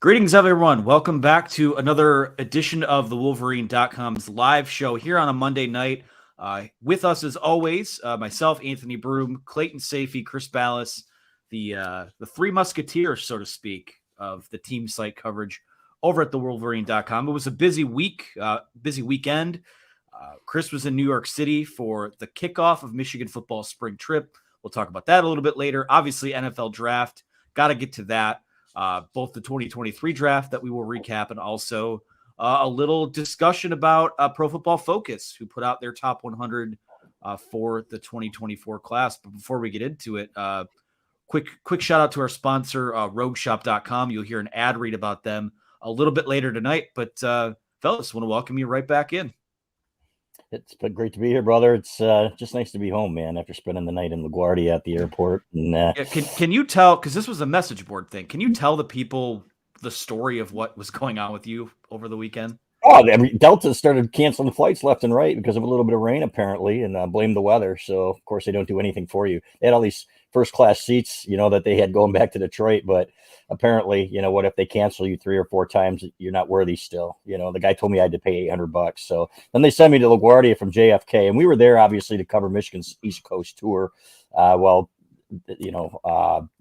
Greetings, everyone. Welcome back to another edition of the Wolverine.com's live show here on a Monday night. With us, as always, myself, Anthony Broom, Clayton Safey, Chris Ballas, the three musketeers, so to speak, of the team site coverage over at the Wolverine.com. It was a busy week, busy weekend. Chris was in New York City for the kickoff of Michigan football spring trip. We'll talk about that a little bit later. Obviously, NFL draft. Got to get to that. Both the 2023 draft that we will recap and also a little discussion about Pro Football Focus, who put out their top 100 for the 2024 class. But before we get into it, quick shout out to our sponsor, rogueshop.com. You'll hear an ad read about them a little bit later tonight. But fellas, want to welcome you right back in. It's been great to be here, brother. It's just nice to be home, man, after spending the night in LaGuardia at the airport. And can you tell, because this was a message board thing, can you tell the people the story of what was going on with you over the weekend? Oh, Delta started canceling flights left and right because of a little bit of rain, apparently, and blame the weather. So, of course, they don't do anything for you. They had all these first-class seats, that they had going back to Detroit, but apparently, what if they cancel you 3 or 4 times, you're not worthy still. The guy told me I had to pay $800. So then they sent me to LaGuardia from JFK, and we were there obviously to cover Michigan's East Coast tour.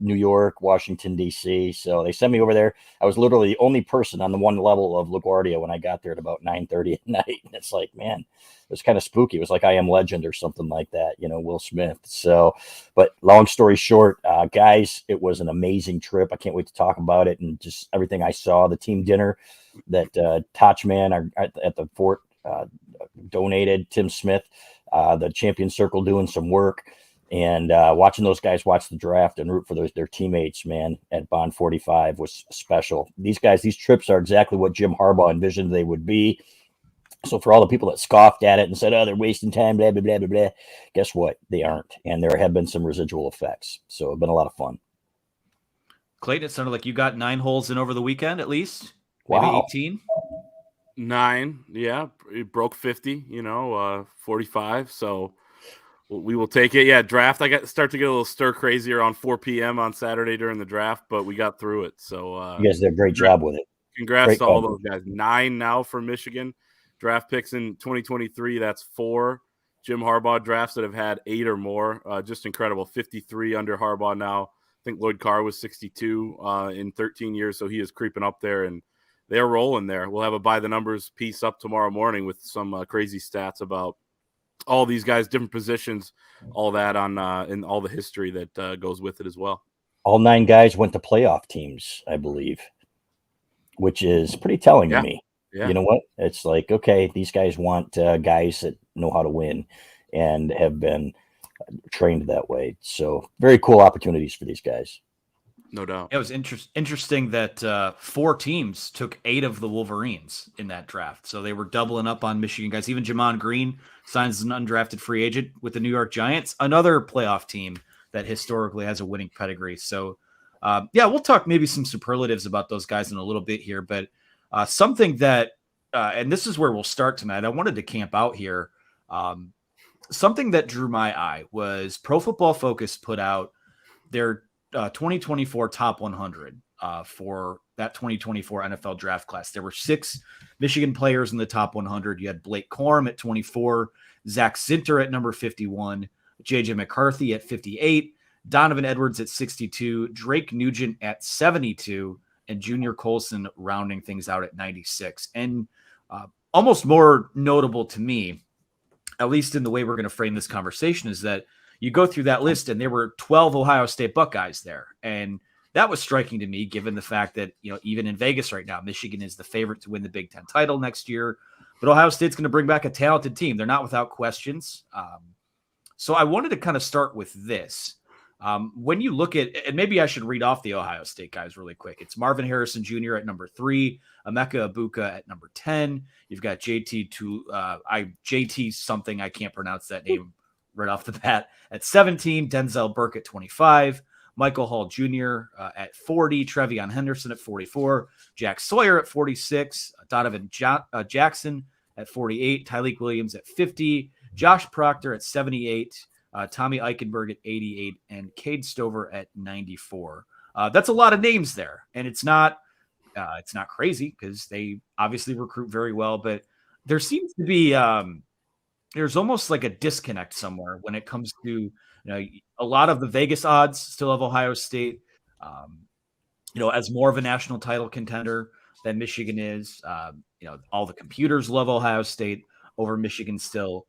New York, Washington, D.C. So they sent me over there. I was literally the only person on the one level of LaGuardia when I got there at about 9:30 at night. And it's like, man, it was kind of spooky. It was like I Am Legend or something like that, Will Smith. So, but long story short, guys, it was an amazing trip. I can't wait to talk about it and just everything I saw. The team dinner that Tachman at the fort donated, Tim Smith, the Champion Circle doing some work. And watching those guys watch the draft and root for their teammates, man, at Bond 45 was special. These trips are exactly what Jim Harbaugh envisioned they would be. So for all the people that scoffed at it and said, oh, they're wasting time, blah, blah, blah, blah, blah, guess what? They aren't. And there have been some residual effects. So it's been a lot of fun. Clayton, it sounded like you got 9 holes in over the weekend, at least. Wow. Maybe 18? 9, yeah. It broke 50, 45. So we will take it. Yeah, draft. I start to get a little stir crazy around 4 p.m. on Saturday during the draft, but we got through it. So you guys did a great job with it. Congrats to all those guys. 9 now for Michigan. Draft picks in 2023. That's 4 Jim Harbaugh drafts that have had 8 or more. Just incredible. 53 under Harbaugh now. I think Lloyd Carr was 62 in 13 years, so he is creeping up there, and they're rolling there. We'll have a by the numbers piece up tomorrow morning with some crazy stats about all these guys, different positions, all that on in all the history that goes with it as well. All 9 guys went to playoff teams, I believe, which is pretty telling to me. Yeah. You know what? It's like, okay, these guys want guys that know how to win and have been trained that way. So very cool opportunities for these guys. No doubt. It was interesting that 4 teams took 8 of the Wolverines in that draft. So they were doubling up on Michigan guys. Even Jamon Green signs as an undrafted free agent with the New York Giants, another playoff team that historically has a winning pedigree. So, we'll talk maybe some superlatives about those guys in a little bit here. But something that, and this is where we'll start tonight, I wanted to camp out here. Something that drew my eye was Pro Football Focus put out their 2024 top 100 for that 2024 NFL draft class. There were 6 Michigan players in the top 100. You had Blake Corum at 24, Zach Zinter at number 51, JJ McCarthy at 58, Donovan Edwards at 62, Drake Nugent at 72, and Junior Colson rounding things out at 96. And almost more notable to me, at least in the way we're going to frame this conversation, is that you go through that list and there were 12 Ohio State Buckeyes there. And that was striking to me, given the fact that, even in Vegas right now, Michigan is the favorite to win the Big Ten title next year. But Ohio State's going to bring back a talented team. They're not without questions. So I wanted to kind of start with this. When you look at, and maybe I should read off the Ohio State guys really quick. It's Marvin Harrison Jr. at number 3, Emeka Ibuka at number 10. You've got JT something. I can't pronounce that name right off the bat at 17, Denzel Burke at 25, Michael Hall Jr. At 40, Trevion Henderson at 44, Jack Sawyer at 46, Donovan Jackson at 48, Tyleik Williams at 50, Josh Proctor at 78, Tommy Eichenberg at 88, and Cade Stover at 94. That's a lot of names there, and it's not It's not crazy because they obviously recruit very well, but there seems to be there's almost like a disconnect somewhere when it comes to a lot of the Vegas odds still have Ohio State, as more of a national title contender than Michigan is. All the computers love Ohio State over Michigan still.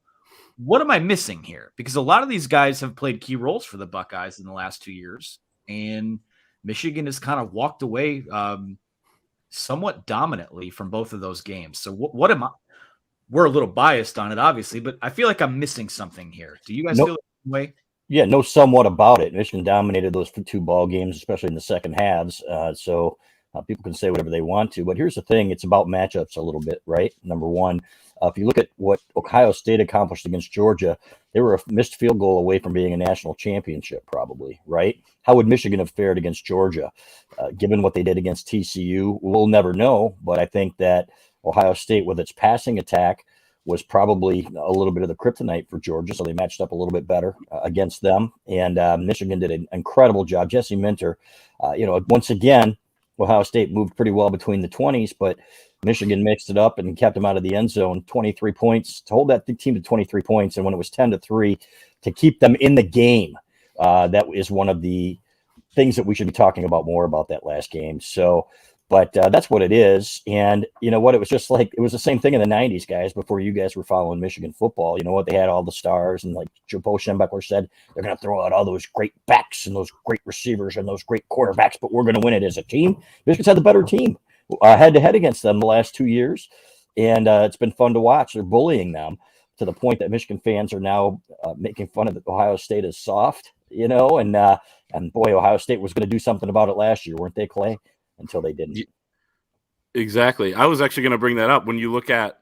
What am I missing here? Because a lot of these guys have played key roles for the Buckeyes in the last 2 years, and Michigan has kind of walked away somewhat dominantly from both of those games. So what am I? We're a little biased on it, obviously, but I feel like I'm missing something here. Do you guys feel the same way? Yeah, know somewhat about it. Michigan dominated those 2 ball games, especially in the second halves. So people can say whatever they want to, but here's the thing: it's about matchups a little bit, right? Number one, if you look at what Ohio State accomplished against Georgia, they were a missed field goal away from being a national championship, probably, right? How would Michigan have fared against Georgia, given what they did against TCU? We'll never know, but I think that Ohio State, with its passing attack, was probably a little bit of the kryptonite for Georgia, so they matched up a little bit better against them. And Michigan did an incredible job. Jesse Minter, once again, Ohio State moved pretty well between the 20s, but Michigan mixed it up and kept them out of the end zone. 23 points to hold that team to 23 points, and when it was 10-3, to keep them in the game. That is one of the things that we should be talking about more about that last game. So. But that's what it is. And you know what? It was just like, it was the same thing in the 90s, guys, before you guys were following Michigan football. You know what? They had all the stars, and like Joe Schembechler said, they're going to throw out all those great backs and those great receivers and those great quarterbacks, but we're going to win it as a team. Michigan's had the better team head-to-head against them the last 2 years. And it's been fun to watch. They're bullying them to the point that Michigan fans are now making fun of Ohio State as soft, and boy, Ohio State was going to do something about it last year, weren't they, Clay? Until they didn't. Exactly. I was actually going to bring that up. When you look at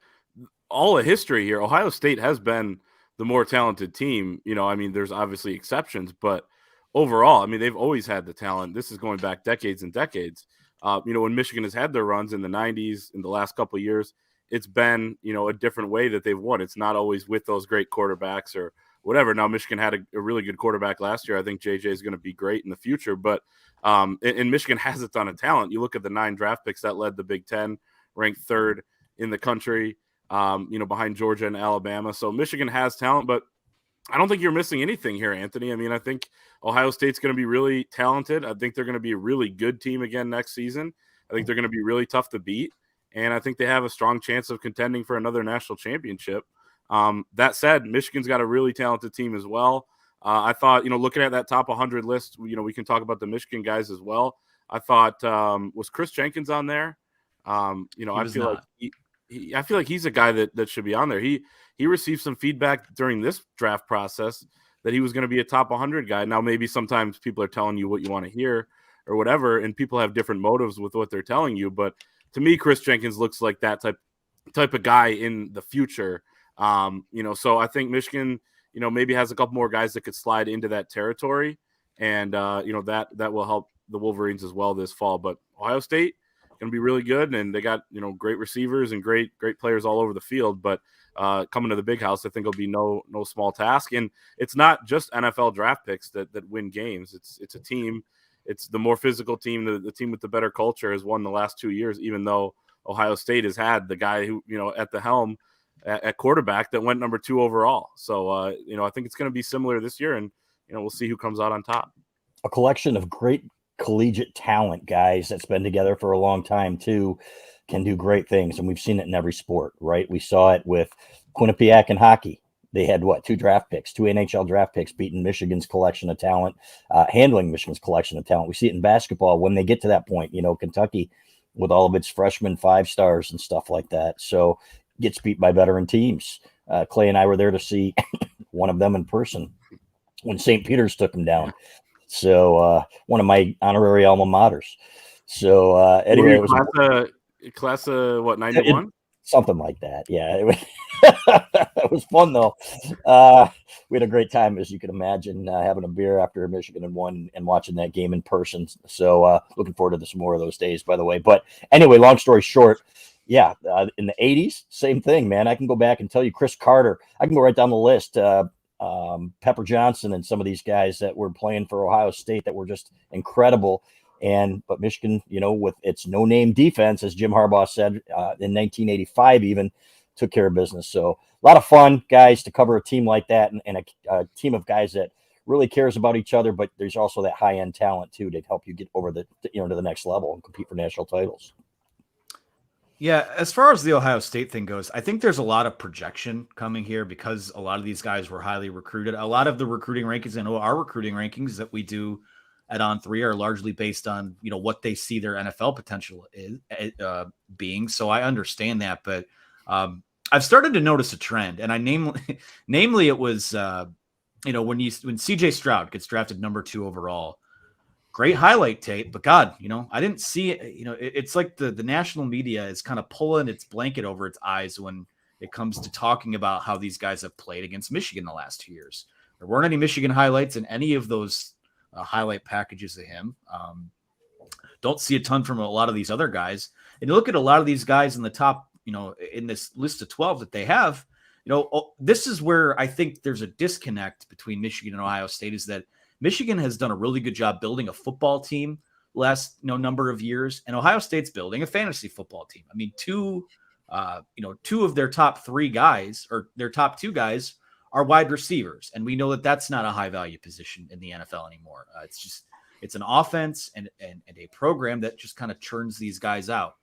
all the history here, Ohio State has been the more talented team. There's obviously exceptions, but overall, they've always had the talent. This is going back decades and decades. When Michigan has had their runs in the 90s, in the last couple of years, it's been, a different way that they've won. It's not always with those great quarterbacks or whatever. Now, Michigan had a really good quarterback last year. I think JJ is going to be great in the future, but and Michigan has a ton of talent. You look at the 9 draft picks that led the Big Ten, ranked 3rd in the country, behind Georgia and Alabama. So Michigan has talent, but I don't think you're missing anything here, Anthony. I think Ohio State's going to be really talented. I think they're going to be a really good team again next season. I think they're going to be really tough to beat, and I think they have a strong chance of contending for another national championship. That said, Michigan's got a really talented team as well. I thought, looking at that top 100 list, we can talk about the Michigan guys as well. I thought, was Chris Jenkins on there? I feel like he's a guy that should be on there. He received some feedback during this draft process that he was going to be a top 100 guy. Now, maybe sometimes people are telling you what you want to hear or whatever, and people have different motives with what they're telling you. But to me, Chris Jenkins looks like that type of guy in the future. So I think Michigan, maybe has a couple more guys that could slide into that territory, and that will help the Wolverines as well this fall. But Ohio State going to be really good, and they got great receivers and great players all over the field. But coming to the big house, I think will be no small task. And it's not just NFL draft picks that win games. It's a team. It's the more physical team. The team with the better culture has won the last 2 years, even though Ohio State has had the guy who at the helm at quarterback that went number 2 overall. So, I think it's going to be similar this year, and, we'll see who comes out on top. A collection of great collegiate talent, guys, that's been together for a long time too, can do great things. And we've seen it in every sport, right? We saw it with Quinnipiac in hockey. They had 2 draft picks, 2 NHL draft picks, beating Michigan's collection of talent, handling Michigan's collection of talent. We see it in basketball when they get to that point, Kentucky with all of its freshman 5 stars and stuff like that. So gets beat by veteran teams. Clay and I were there to see one of them in person when St. Peter's took them down. So one of my honorary alma maters. So anyway, it was class of what, 91? Something like that. Yeah, it was, it was fun though. We had a great time, as you can imagine, having a beer after Michigan had won and watching that game in person. So looking forward to some more of those days, by the way. But anyway, long story short, yeah, in the 80s, same thing, man. I can go back and tell you Chris Carter. I can go right down the list. Pepper Johnson and some of these guys that were playing for Ohio State that were just incredible. But Michigan, with its no-name defense, as Jim Harbaugh said in 1985, even took care of business. So a lot of fun, guys, to cover a team like that, and a team of guys that really cares about each other. But there's also that high-end talent too to help you get over to the next level and compete for national titles. Yeah, as far as the Ohio State thing goes, I think there's a lot of projection coming here because a lot of these guys were highly recruited. A lot of the recruiting rankings and our recruiting rankings that we do at On3 are largely based on, what they see their NFL potential is being. So I understand that, but I've started to notice a trend, and namely it was, when CJ Stroud gets drafted number 2 overall. Great highlight tape, but God, I didn't see it. It's like the national media is kind of pulling its blanket over its eyes when it comes to talking about how these guys have played against Michigan the last 2 years. There weren't any Michigan highlights in any of those highlight packages of him. Don't see a ton from a lot of these other guys. And you look at a lot of these guys in the top, in this list of 12 that they have, this is where I think there's a disconnect between Michigan and Ohio State, is that Michigan has done a really good job building a football team last number of years, and Ohio State's building a fantasy football team. I mean, two of their top 3 guys, or their top 2 guys, are wide receivers, and we know that that's not a high value position in the NFL anymore. It's an offense and a program that just kind of churns these guys out.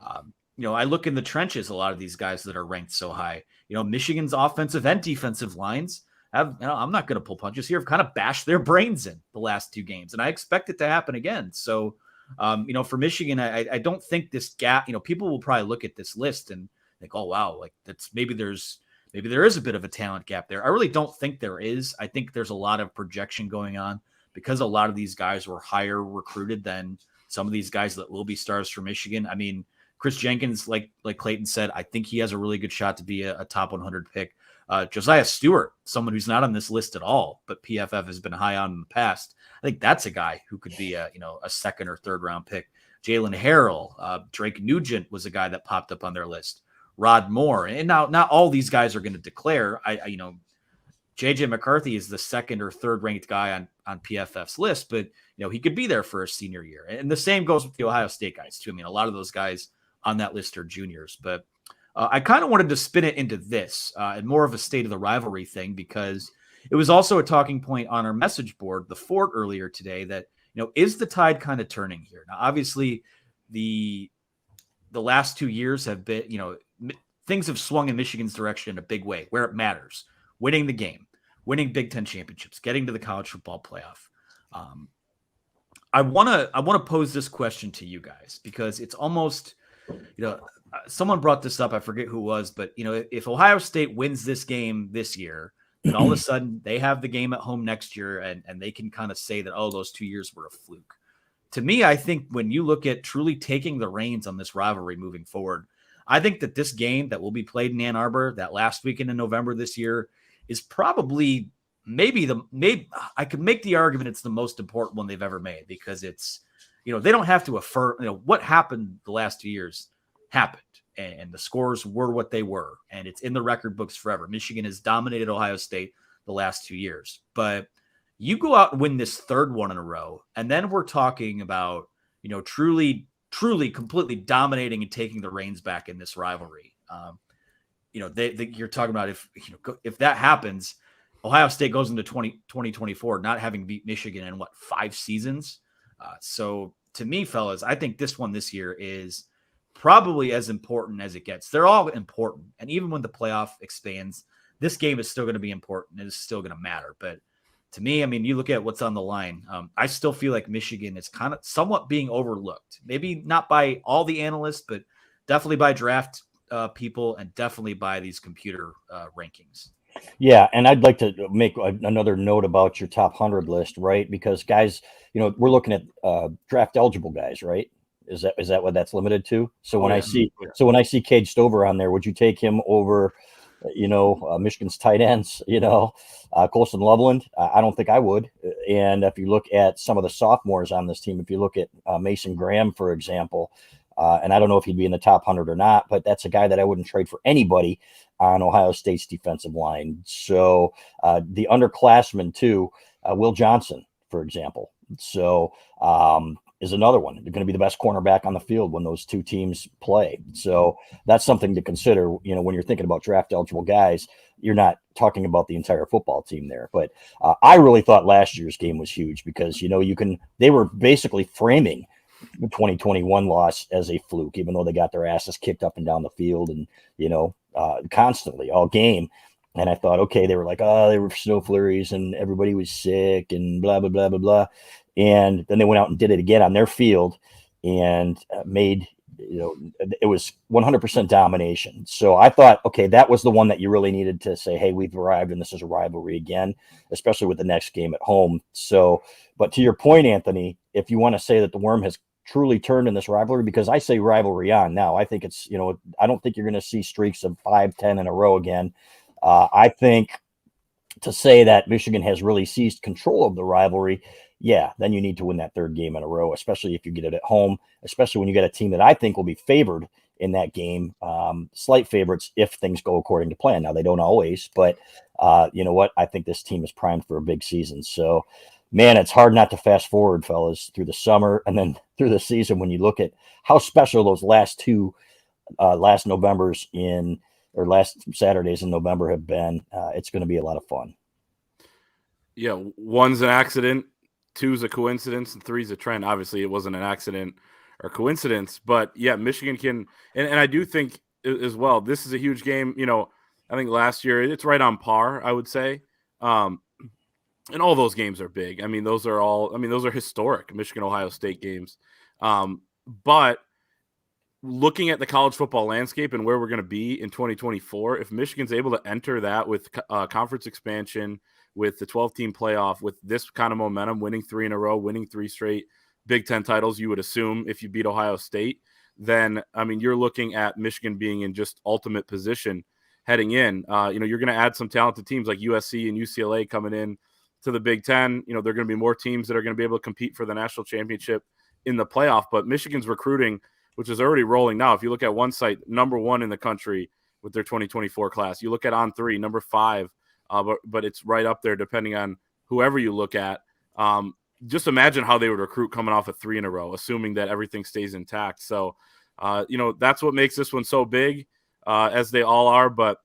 I look in the trenches, a lot of these guys that are ranked so high. Michigan's offensive and defensive lines I'm not going to pull punches here, have kind of bashed their brains in the last 2 games. And I expect it to happen again. So, for Michigan, I don't think this gap, people will probably look at this list and think, oh, wow, like maybe there is a bit of a talent gap there. I really don't think there is. I think there's a lot of projection going on because a lot of these guys were higher recruited than some of these guys that will be stars for Michigan. I mean, Chris Jenkins, like Clayton said, I think he has a really good shot to be a top 100 pick. Josiah Stewart, someone who's not on this list at all, but PFF has been high on in the past. I think that's a guy who could be a second or third round pick. Jalen Harrell, Drake Nugent was a guy that popped up on their list. Rod Moore, and now not all these guys are going to declare. JJ McCarthy is the second or third ranked guy on PFF's list, but he could be there for a senior year. And the same goes with the Ohio State guys too. I mean, a lot of those guys on that list are juniors, but I kind of wanted to spin it into this and more of a state of the rivalry thing, because it was also a talking point on our message board, the Fort, earlier today, that, is the tide kind of turning here? Now, obviously the last 2 years have been, things have swung in Michigan's direction in a big way where it matters. Winning the game, winning Big Ten championships, getting to the college football playoff. I want to pose this question to you guys, because it's almost, someone brought this up. I forget who it was, but if Ohio State wins this game this year, then all of a sudden they have the game at home next year, and they can kind of say that, oh, those 2 years were a fluke. To me, I think when you look at truly taking the reins on this rivalry moving forward, I think that this game that will be played in Ann Arbor that last weekend in November this year is probably maybe I could make the argument it's the most important one they've ever made, because it's, they don't have to affirm, what happened the last 2 years happened, and the scores were what they were, and it's in the record books forever. Michigan has dominated Ohio State the last 2 years, but you go out and win this third one in a row, and then we're talking about, truly completely dominating and taking the reins back in this rivalry. You're talking about if that happens, Ohio State goes into 2024 not having beat Michigan in 5 seasons. So to me, fellas, I think this one this year is probably as important as it gets. They're all important, and even when the playoff expands, this game is still going to be important. It is still going to matter. But to me, I mean, you look at what's on the line. I still feel like Michigan is kind of somewhat being overlooked. Maybe not by all the analysts, but definitely by draft people, and definitely by these computer rankings. Yeah, and I'd like to make another note about your top 100 list, right? Because guys, we're looking at draft eligible guys, right? Is that what that's limited to? So when I see Cade Stover on there, would you take him over, Michigan's tight ends, Colson Loveland? I don't think I would. And if you look at some of the sophomores on this team, if you look at Mason Graham, for example, and I don't know if he'd be in the top 100 or not, but that's a guy that I wouldn't trade for anybody on Ohio State's defensive line. So the underclassmen too, Will Johnson, for example. So is another one. They're going to be the best cornerback on the field when those two teams play. So that's something to consider. When you're thinking about draft eligible guys, you're not talking about the entire football team there. But I really thought last year's game was huge because, they were basically framing the 2021 loss as a fluke, even though they got their asses kicked up and down the field and, constantly all game. And I thought, okay, they were like, they were snow flurries and everybody was sick and blah, blah, blah, blah, blah. And then they went out and did it again on their field and made, it was 100% domination. So I thought, okay, that was the one that you really needed to say, hey, we've arrived and this is a rivalry again, especially with the next game at home. So, but to your point, Anthony, if you want to say that the worm has truly turned in this rivalry, because I say rivalry on now, I think it's, I don't think you're going to see streaks of 5-10 in a row again. I think to say that Michigan has really seized control of the rivalry, yeah, then you need to win that third game in a row, especially if you get it at home, especially when you get a team that I think will be favored in that game, slight favorites if things go according to plan. Now, they don't always, but you know what? I think this team is primed for a big season. So, man, it's hard not to fast forward, fellas, through the summer and then through the season when you look at how special those last Saturdays in November have been. It's going to be a lot of fun. Yeah, one's an accident, two's a coincidence, and three's a trend. Obviously, it wasn't an accident or coincidence, but yeah, Michigan can, and I do think as well, this is a huge game. I think last year it's right on par, I would say. And all those games are big. Those are historic Michigan Ohio State games. But looking at the college football landscape and where we're going to be in 2024, if Michigan's able to enter that with conference expansion, with the 12-team playoff, with this kind of momentum, winning 3 in a row, winning 3 straight Big Ten titles, you would assume if you beat Ohio State, then, you're looking at Michigan being in just ultimate position heading in. You're going to add some talented teams like USC and UCLA coming in to the Big Ten. There are going to be more teams that are going to be able to compete for the national championship in the playoff, but Michigan's recruiting, which is already rolling now. If you look at one site, number 1 in the country with their 2024 class. You look at On3, number 5, but it's right up there depending on whoever you look at. Just imagine how they would recruit coming off of 3 in a row, assuming that everything stays intact. So, that's what makes this one so big, as they all are. But,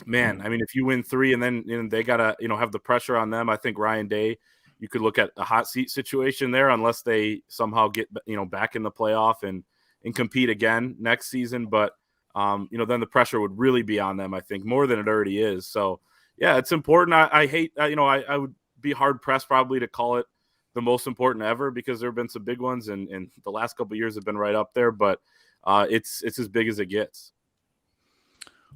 man, if you win 3 and then they got to, have the pressure on them, I think Ryan Day, you could look at a hot seat situation there unless they somehow get, back in the playoff and compete again next season. But, then the pressure would really be on them, I think, more than it already is. So, yeah, it's important. I hate, I would be hard pressed probably to call it the most important ever because there have been some big ones and the last couple of years have been right up there, but it's as big as it gets.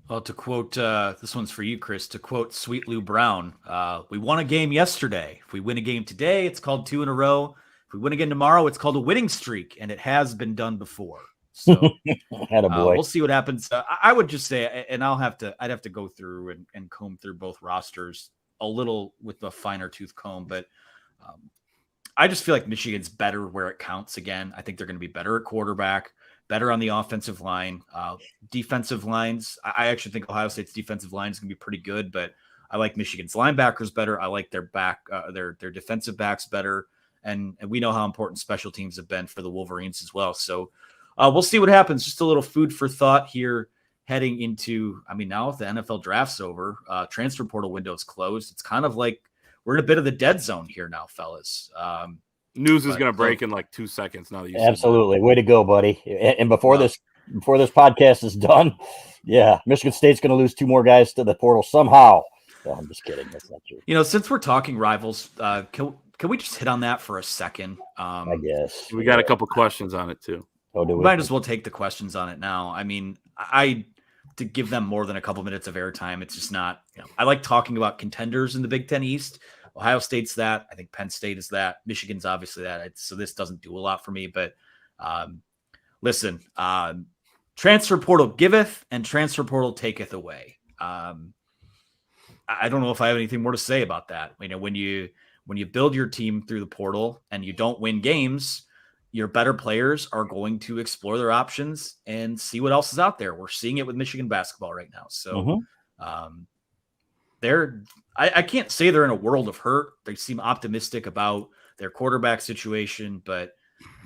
Well, to quote, this one's for you, Chris, to quote Sweet Lou Brown, we won a game yesterday. If we win a game today, it's called 2 in a row. If we win again tomorrow, it's called a winning streak, and it has been done before. So we'll see what happens. I would just say, and I'd have to go through and comb through both rosters a little with a finer tooth comb, but I just feel like Michigan's better where it counts again. I think they're going to be better at quarterback, better on the offensive line, defensive lines. I actually think Ohio State's defensive line is going to be pretty good, but I like Michigan's linebackers better. I like their defensive backs better. And we know how important special teams have been for the Wolverines as well. So we'll see what happens. Just a little food for thought here heading into, now if the NFL draft's over, transfer portal window is closed. It's kind of like we're in a bit of the dead zone here now, fellas. News is going to break in like 2 seconds now that you absolutely. Way to go, buddy. And before this podcast is done, yeah, Michigan State's going to lose 2 more guys to the portal somehow. No, I'm just kidding. That's not true. Since we're talking rivals, can we just hit on that for a second? I guess. We got a couple questions on it too. Oh, do we? Might as well take the questions on it now. To give them more than a couple minutes of airtime, it's just not, I like talking about contenders in the Big Ten East. Ohio State's that. I think Penn State is that. Michigan's obviously that. So this doesn't do a lot for me. But listen, transfer portal giveth and transfer portal taketh away. I don't know if I have anything more to say about that. When you build your team through the portal and you don't win games, your better players are going to explore their options and see what else is out there. We're seeing it with Michigan basketball right now. So I can't say they're in a world of hurt. They seem optimistic about their quarterback situation, but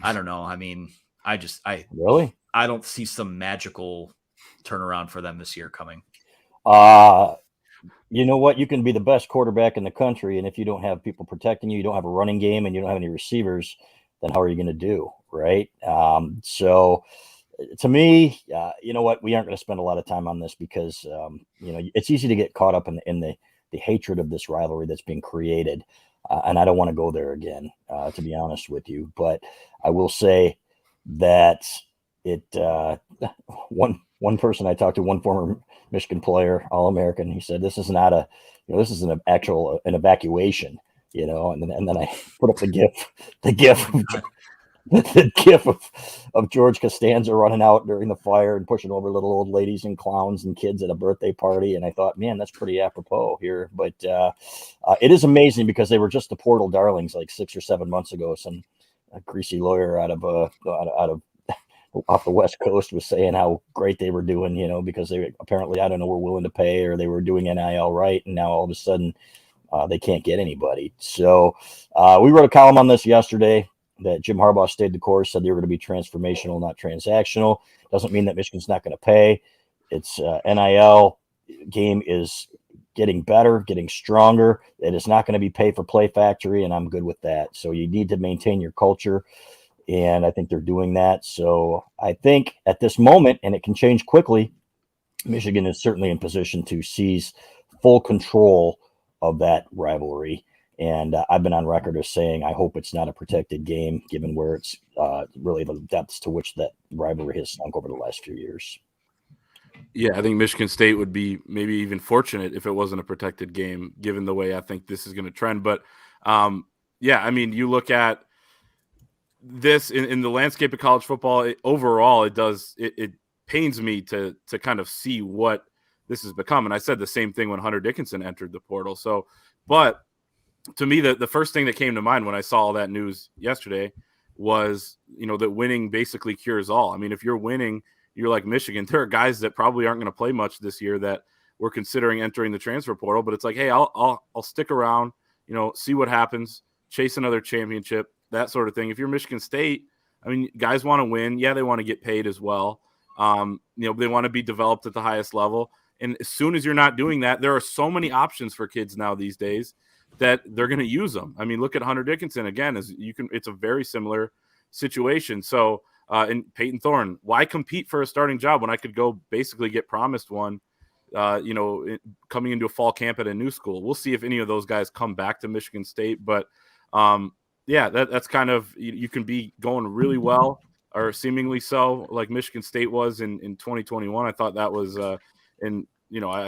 I don't know. I mean, I Really? don't see some magical turnaround for them this year coming. You know what? You can be the best quarterback in the country, and if you don't have people protecting you, you don't have a running game, and you don't have any receivers, then how are you going to do, right? So to me, you know what? We aren't going to spend a lot of time on this because it's easy to get caught up in the hatred of this rivalry that's being created, and I don't want to go there again, to be honest with you. But I will say that it one person I talked to, one former Michigan player, All-American, he said this is not this is an evacuation, and then I put up the gif the gif of George Costanza running out during the fire and pushing over little old ladies and clowns and kids at a birthday party. And I thought, man, that's pretty apropos here. But it is amazing because they were just the portal darlings like 6 or 7 months ago. Some greasy lawyer out of off the West Coast was saying how great they were doing, because they apparently, I don't know, were willing to pay or they were doing NIL right. And now all of a sudden they can't get anybody. So we wrote a column on this yesterday that Jim Harbaugh stayed the course, said they were going to be transformational, not transactional. Doesn't mean that Michigan's not going to pay. It's NIL game is getting better, getting stronger. It is not going to be pay for play factory, and I'm good with that. So you need to maintain your culture, and I think they're doing that. So I think at this moment, and it can change quickly, Michigan is certainly in position to seize full control of that rivalry. And I've been on record as saying I hope it's not a protected game, given where it's really the depths to which that rivalry has sunk over the last few years. Yeah, I think Michigan State would be maybe even fortunate if it wasn't a protected game, given the way I think this is going to trend. But, yeah, I mean, you look at this in the landscape of college football, overall, it pains me to kind of see what this has become. And I said the same thing when Hunter Dickinson entered the portal. So, but to me, the first thing that came to mind when I saw all that news yesterday was, that winning basically cures all. I mean, if you're winning, you're like Michigan. There are guys that probably aren't going to play much this year that we're considering entering the transfer portal, but it's like, hey, I'll stick around, see what happens, chase another championship, that sort of thing. If you're Michigan State, I mean, guys want to win. Yeah, they want to get paid as well. They want to be developed at the highest level. And as soon as you're not doing that, there are so many options for kids now these days that they're going to use them. I mean, look at Hunter Dickinson again. It's a very similar situation. So, and Peyton Thorne, why compete for a starting job when I could go basically get promised one, coming into a fall camp at a new school? We'll see if any of those guys come back to Michigan State. But yeah, that's kind of, you can be going really well or seemingly so, like Michigan State was in 2021. I thought that was, I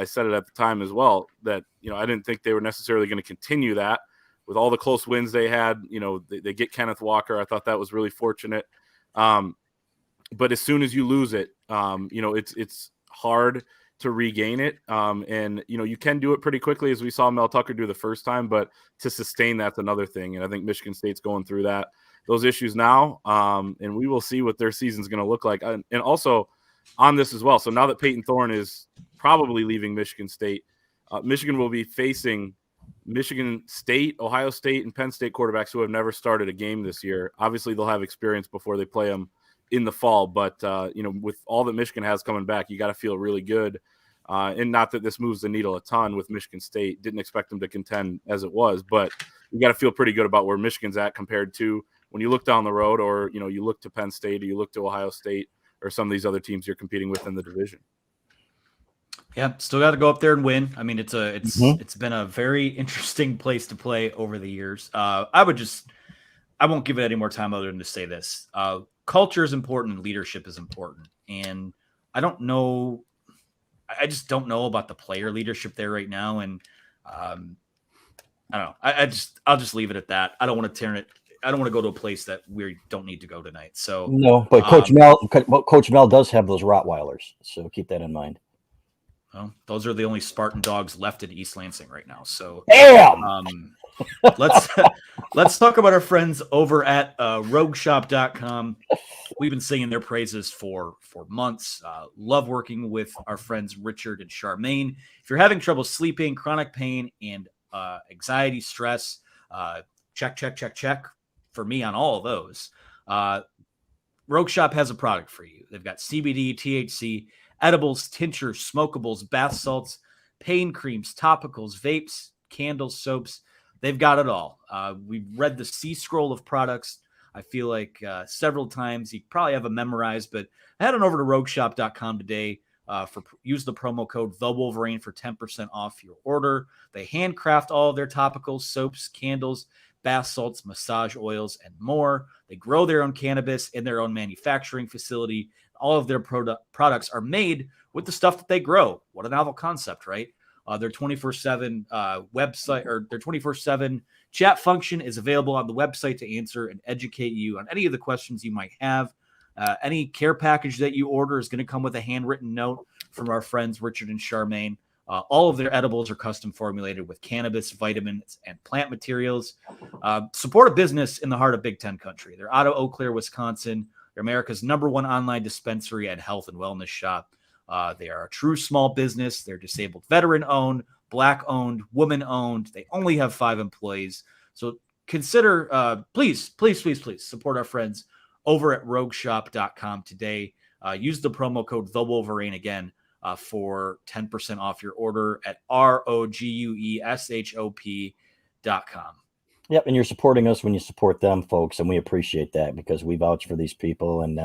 said it at the time as well, that, I didn't think they were necessarily going to continue that with all the close wins they had. They get Kenneth Walker. I thought that was really fortunate. But as soon as you lose it, it's hard to regain it. And you can do it pretty quickly, as we saw Mel Tucker do the first time, but to sustain, that's another thing. And I think Michigan State's going through those issues now. And we will see what their season's going to look like. And also on this as well. So now that Peyton Thorne is probably leaving Michigan State, Michigan will be facing Michigan State, Ohio State, and Penn State quarterbacks who have never started a game this year. Obviously, they'll have experience before they play them in the fall. But, with all that Michigan has coming back, you got to feel really good. And not that this moves the needle a ton with Michigan State. Didn't expect them to contend as it was. But you got to feel pretty good about where Michigan's at compared to when you look down the road, or, you look to Penn State, or you look to Ohio State, or some of these other teams you're competing with in the division. Yeah, still got to go up there and win. I mean, it's been a very interesting place to play over the years. I won't give it any more time other than to say this. Culture is important and leadership is important. And I just don't know about the player leadership there right now. And I don't know. I'll just leave it at that. I don't want to turn it. I don't want to go to a place that we don't need to go tonight. So no, but Coach Mel does have those Rottweilers. So keep that in mind. Well, those are the only Spartan dogs left in East Lansing right now. So damn. Let's talk about our friends over at rogueshop.com. We've been singing their praises for months. Love working with our friends Richard and Charmaine. If you're having trouble sleeping, chronic pain, and anxiety, stress, check for me on all of those. Rogue Shop has a product for you. They've got CBD, THC, edibles, tinctures, smokables, bath salts, pain creams, topicals, vapes, candles, soaps. They've got it all. We've read the C scroll of products. I feel like several times. You probably have them memorized, but head on over to rogueshop.com today. Use the promo code TheWolverine for 10% off your order. They handcraft all of their topicals, soaps, candles, bath salts, massage oils, and more. They grow their own cannabis in their own manufacturing facility. All of their products are made with the stuff that they grow. What a novel concept, right? Their 24/7 website, or their 24/7 chat function is available on the website to answer and educate you on any of the questions you might have. Any care package that you order is going to come with a handwritten note from our friends Richard and Charmaine. All of their edibles are custom formulated with cannabis, vitamins, and plant materials. Support a business in the heart of Big Ten country. They're out of Eau Claire, Wisconsin. They're America's #1 online dispensary and health and wellness shop. They are a true small business. They're disabled veteran-owned, Black-owned, woman-owned. They only have 5 employees. So consider, please support our friends over at rogueshop.com today. Use the promo code TheWolverine again for 10% off your order at ROGUESHOP.com. Yep, and you're supporting us when you support them, folks, and we appreciate that because we vouch for these people. And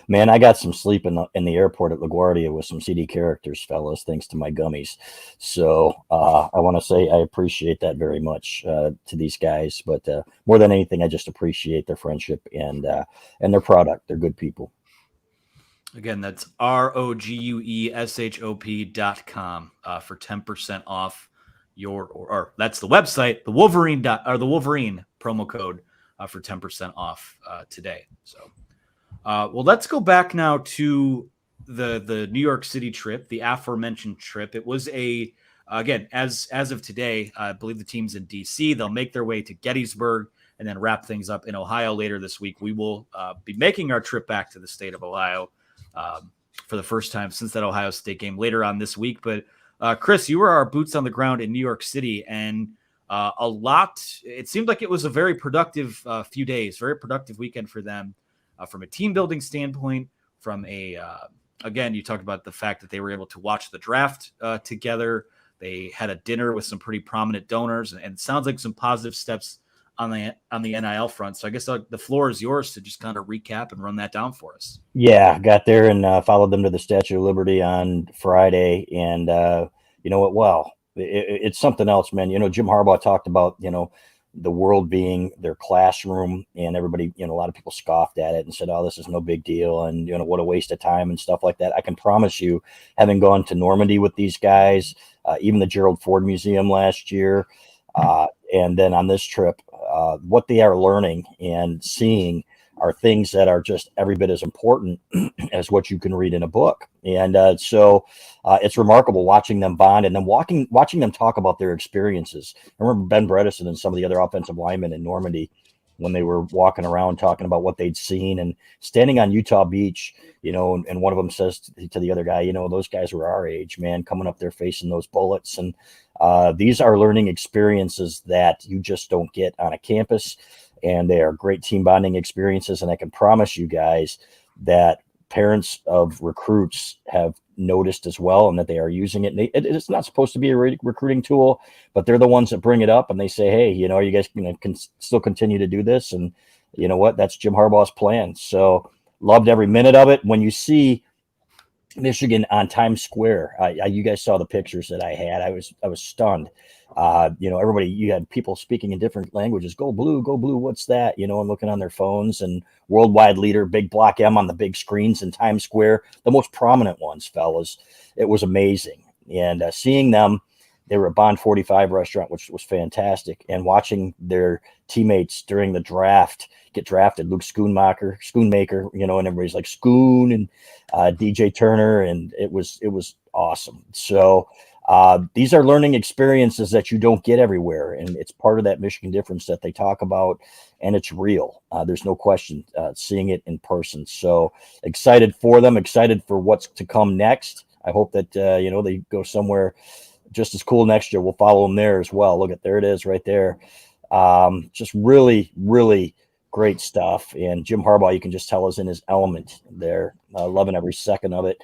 man, I got some sleep in the airport at LaGuardia with some CD characters, fellas, thanks to my gummies. So I want to say I appreciate that very much to these guys. But more than anything, I just appreciate their friendship and their product. They're good people. Again, that's ROGUESHOP.com for 10% off. Or that's the website, the Wolverine promo code for 10% off today. So, well, let's go back now to the New York City trip, the aforementioned trip. It was again, as of today, I believe the team's in DC. They'll make their way to Gettysburg and then wrap things up in Ohio later this week. We will be making our trip back to the state of Ohio for the first time since that Ohio State game later on this week. But Chris, you were our boots on the ground in New York City, and it seemed like it was a very productive few days, very productive weekend for them from a team building standpoint, from again, you talked about the fact that they were able to watch the draft together. They had a dinner with some pretty prominent donors, and it sounds like some positive steps on the NIL front. So I guess the floor is yours to just kind of recap and run that down for us. Yeah, got there and followed them to the Statue of Liberty on Friday. And you know what? Well, it's something else, man. You know, Jim Harbaugh talked about, you know, the world being their classroom, and everybody, you know, a lot of people scoffed at it and said, oh, this is no big deal. And, you know, what a waste of time and stuff like that. I can promise you, having gone to Normandy with these guys, even the Gerald Ford Museum last year, and then on this trip, what they are learning and seeing are things that are just every bit as important as what you can read in a book. And so it's remarkable watching them bond and then watching them talk about their experiences. I remember Ben Bredesen and some of the other offensive linemen in Normandy when they were walking around talking about what they'd seen and standing on Utah Beach, you know, and one of them says to the other guy, you know, those guys were our age, man, coming up there facing those bullets. And these are learning experiences that you just don't get on a campus. And they are great team bonding experiences. And I can promise you guys that parents of recruits have noticed as well, and that they are using it. And it's not supposed to be a recruiting tool, but they're the ones that bring it up and they say, hey, you know, you guys can still continue to do this. And you know what? That's Jim Harbaugh's plan. So loved every minute of it. When you see Michigan on Times Square, you guys saw the pictures that I had. I was stunned. You know, everybody, you had people speaking in different languages. Go blue, what's that? You know, and looking on their phones, and worldwide leader, big block M on the big screens in Times Square, the most prominent ones, fellas. It was amazing. And seeing them, they were at Bond 45 restaurant, which was fantastic. And watching their teammates during the draft get drafted, Luke Schoonmaker, you know, and everybody's like Schoon and DJ Turner. And it was awesome. So these are learning experiences that you don't get everywhere. And it's part of that Michigan difference that they talk about. And it's real. There's no question seeing it in person. So excited for them, excited for what's to come next. I hope that, you know, they go somewhere just as cool next year. We'll follow them there as well. Look at, there it is right there. Just really, really Great stuff. And Jim Harbaugh, you can just tell, is in his element there. Loving every second of it.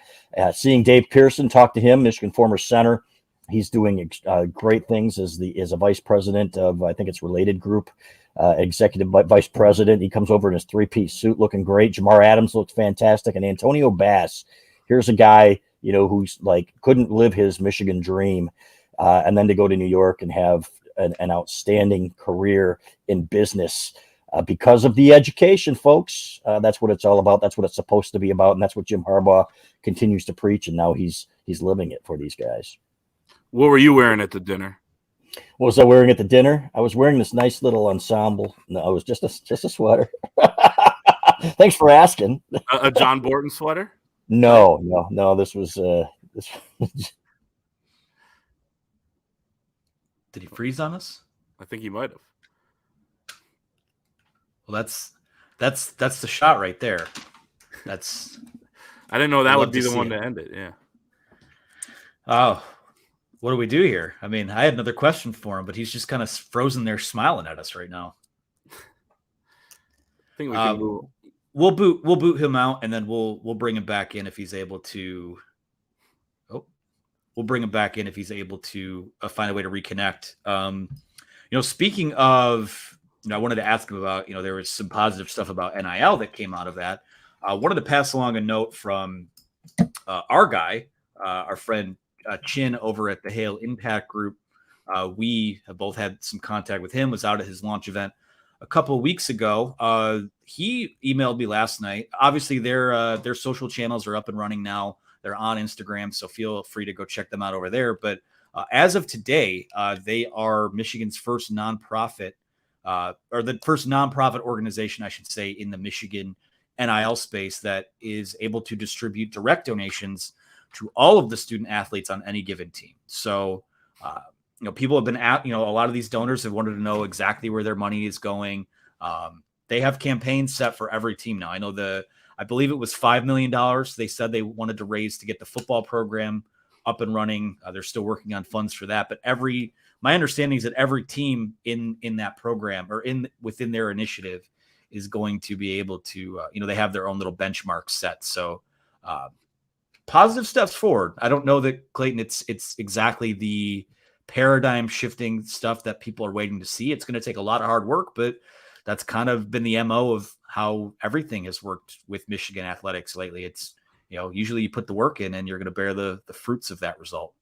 Seeing Dave Pearson, talk to him, Michigan former center. He's doing great things as a vice president of, I think it's Related Group, executive vice president. He comes over in his three-piece suit looking great. Jamar Adams looks fantastic. And Antonio Bass, here's a guy, who's like couldn't live his Michigan dream. And then to go to New York and have an outstanding career in business because of the education, folks. That's what it's all about. That's what it's supposed to be about. And that's what Jim Harbaugh continues to preach. And now he's living it for these guys. What were you wearing at the dinner? What was I wearing at the dinner? I was wearing this nice little ensemble. No, it was just a sweater. Thanks for asking. A John Borton sweater? No. This was Did he freeze on us? I think he might have. Well, that's the shot right there. I didn't know that would be the one to end it. Yeah. Oh, what do we do here? I mean, I had another question for him, but he's just kind of frozen there smiling at us right now. I think we can move. We'll boot him out, and then we'll bring him back in if he's able to. We'll bring him back in if he's able to find a way to reconnect. Speaking of, I wanted to ask him about, there was some positive stuff about NIL that came out of that. Wanted to pass along a note from our guy, our friend Chin over at the Hale Impact Group. We have both had some contact with him, was out at his launch event a couple of weeks ago. He emailed me last night. Obviously, their social channels are up and running now. They're on Instagram, so feel free to go check them out over there. But as of today, they are Michigan's first nonprofit, or the first nonprofit organization, I should say, in the Michigan NIL space that is able to distribute direct donations to all of the student athletes on any given team. So, people have been a lot of these donors have wanted to know exactly where their money is going. They have campaigns set for every team now. I believe it was $5 million. They said they wanted to raise to get the football program up and running. They're still working on funds for that. But my understanding is that every team in that program or within their initiative is going to be able to, they have their own little benchmarks set. So positive steps forward. I don't know that, Clayton, it's exactly the paradigm shifting stuff that people are waiting to see. It's going to take a lot of hard work, but that's kind of been the MO of how everything has worked with Michigan athletics lately. It's, usually you put the work in and you're going to bear the fruits of that result.